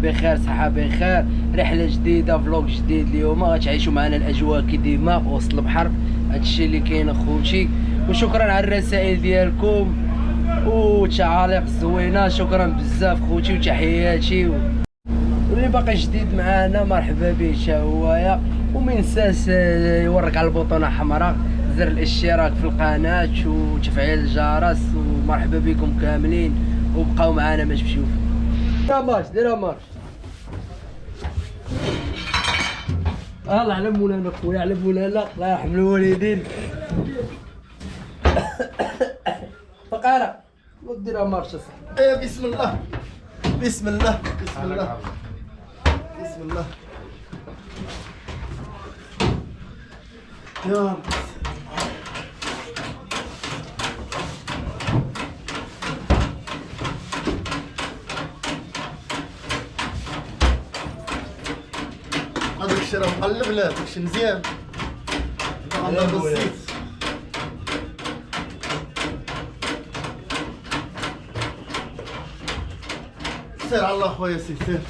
بخير صحة بخير. رحلة جديدة فلوق جديد اليوم غتعيشوا معنا الاجواء كي ديما وسط البحر. هادشي اللي كاين اخوتي، وشكرا على الرسائل ديالكم والتعاليق الزوينه. شكرا بزاف خوتي وتحياتي واللي باقي جديد معانا مرحبا به حتى هويا. وما ينساش يورك على البوطونه حمراء زر الاشتراك في القناه وتفعيل الجرس. ومرحبا بكم كاملين وبقاو معانا باش تشوفوا. ديرها مارش الله على مولانا خويا، على مولانا الله يرحم الوالدين. فقاره ديرها مارش صاحبي. بسم الله بسم الله بسم الله بسم الله يا رب. هذاك الشيء راه مقلب، لا داك الشيء مزيان. الله بسيط. سير على الله خويا سير.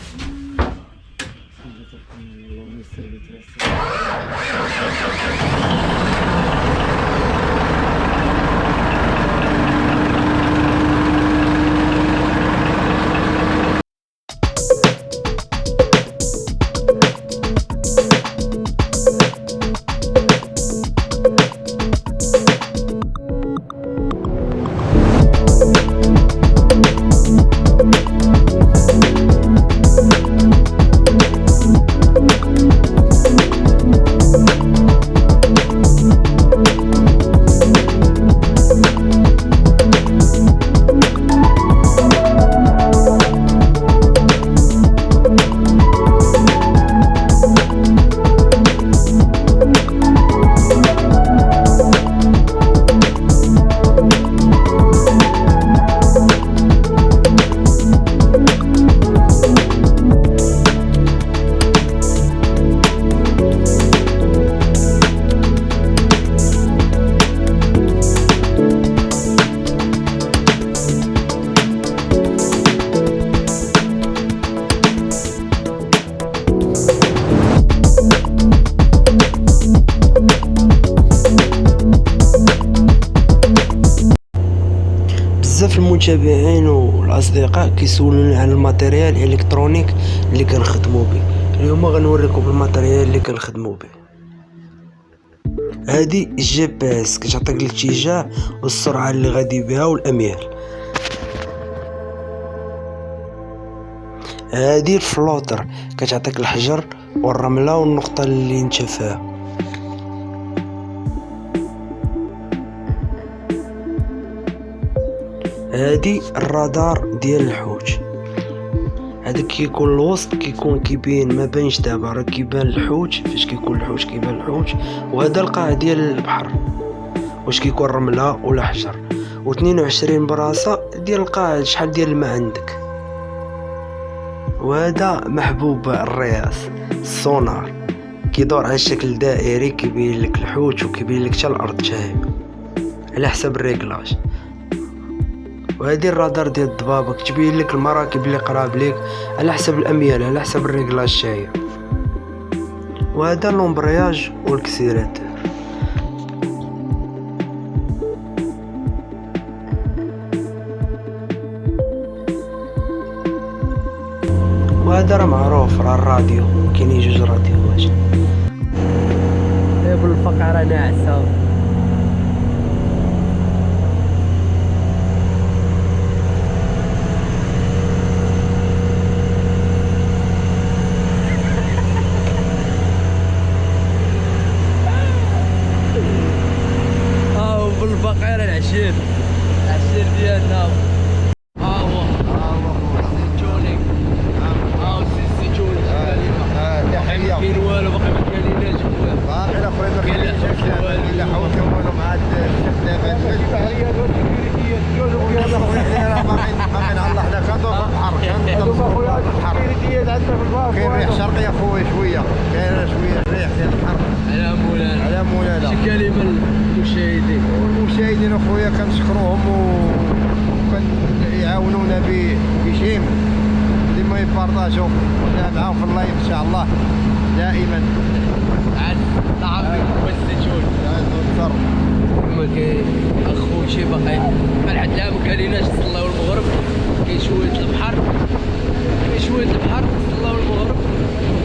بزاف المتابعين والاصدقاء كيسولوني على الماتيريال الالكترونيك اللي كنخدموا به. اليوم غنوريكم الماتيريال اللي كنخدموا به. هذه الجي بي اس كتعطيك الاتجاه والسرعه اللي غادي بها والاميال. هذه الفلوتر كتعطيك الحجر والرمله والنقطه اللي انت فيها. هادي الرادار ديال الحوت. هذا كيكون الوسط كيبين ما بينش دابا راه كيبان الحوت. فاش كيكون الحوت كيبان الحوت. وهذا القاع ديال البحر واش كيكون رمله ولا حجر. و22 براسه ديال القاع شحال ديال الماء عندك. وهذا محبوب الرياس السونار كيدور على الشكل دائري كيبين لك الحوت وكيبين لك حتى الارض شاهي على حسب الريكلاج. وهذه الرادار ديال الضبابة كتبين لك المراكب اللي قراب ليك على حسب الاميال على حسب الريكلاج شاهي. وهذا لومبرياج والكسيراتور. وهذا راه معروف راه الراديو، كاينين جوج راديوات. يا بالفقره ناعسه. بالفقره العشير ديالنا. هو سيتونيك سيتونيك تحية. ما كاين والو باقي ما كاينيناش خويا. باقي لا خويا ما كاينش الا حاولت نقولوا مع الاستخدامات باقي نعلق حنا كندور في البحر. كاين ريح شرقي اخويا شويه، كاين شويه ريح ديال البحر. على مولانا على مولانا. شي كلمه للمشاهدين اخويا كنشكروهم وكان يعاونونا بشيم المهم بارطاجوا وتابعوا في اللايف ان شاء الله دائما. عاد طعامك والزيتون ما كاين اخوتي باقي لحد الان ما كاليناش صلاو المغرب. كاين شويه البحر صلاو المغرب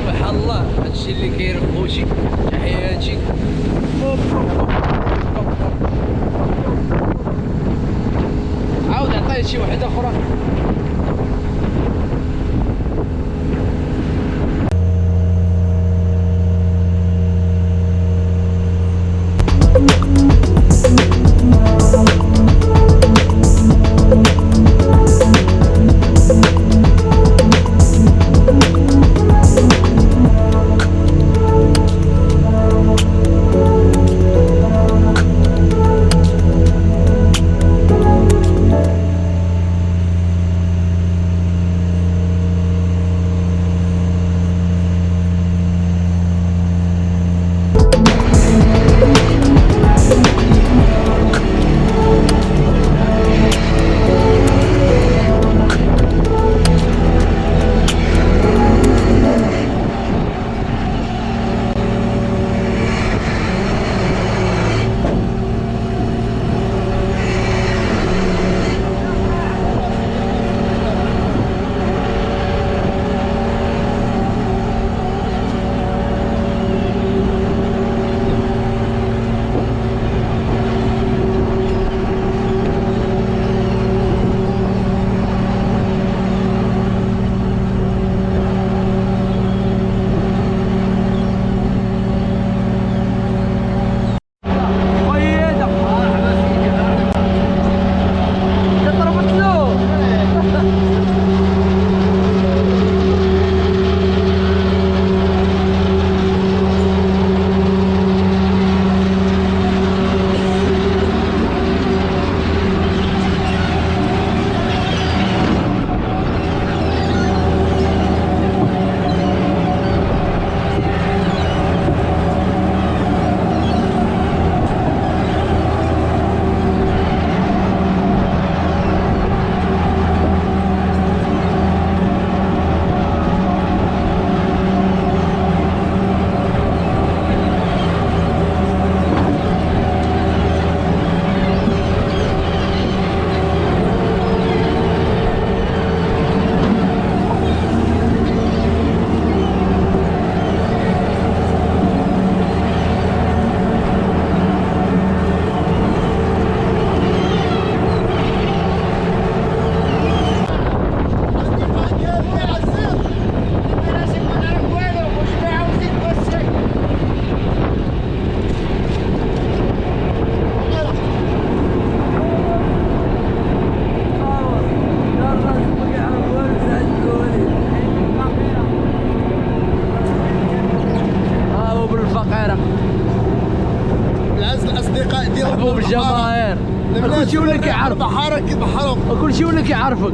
سبحان الله. هادشي اللي كاين اخوتي. تحياتي. عاود عطيه شي وحده اخرى. بالجماهير كل شيء ولا كيعرف بحارك بحرهم كل شيء ولا كيعرفك.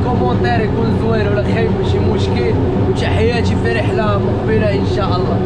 كومونتير يكون زوين ولا خايب ماشي مشكل، وتحياتي في رحله مقبله ان شاء الله.